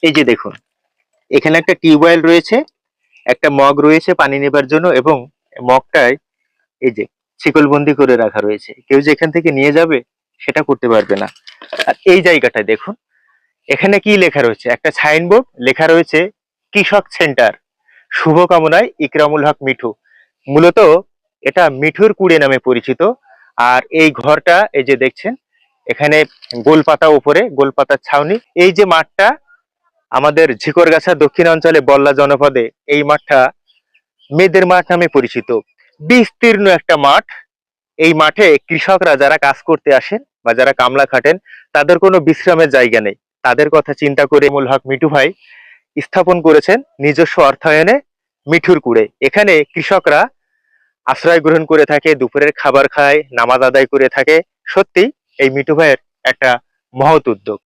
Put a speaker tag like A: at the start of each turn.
A: এই যে দেখুন, এখানে একটা টিউবওয়েল রয়েছে, একটা মগ রয়েছে পানি নেবার জন্য, এবং মগটায় এই যে শিকলবন্দি করে রাখা রয়েছে। কেউ যে এখান থেকে নিয়ে যাবে সেটা করতে পারবে না। আর এই জায়গাটায় দেখুন, এখানে কি লেখা রয়েছে, একটা সাইনবোর্ড লেখা রয়েছে কৃষক সেন্টার, শুভকামনায় ইকরামুল হক মিঠু। মূলত এটা মিঠুর কুড়ে নামে পরিচিত। আর এই ঘরটা এই যে দেখছেন, এখানে গোলপাতা, উপরে গোলপাতার ছাউনি। এই যে মাঠটা আমাদের ঝিকরগাছা দক্ষিণাঞ্চলে বল্লা জনপদে, এই মাঠটা মেয়েদের মাঠ নামে পরিচিত। বিস্তীর্ণ একটা মাঠ। এই মাঠে কৃষকরা যারা কাজ করতে আসেন বা যারা কামলা খাটেন, তাদের কোনো বিশ্রামের জায়গা নেই। তাদের কথা চিন্তা করে ইকরামুল হক মিঠু ভাই স্থাপন করেছেন নিজস্ব অর্থায়নে মিঠুর কুড়ে। এখানে কৃষকরা আশ্রয় গ্রহণ করে থাকে, দুপুরের খাবার খায়, নামাজ আদায় করে থাকে। সত্যি এই মিঠু ভাইয়ের একটা মহৎ উদ্যোগ।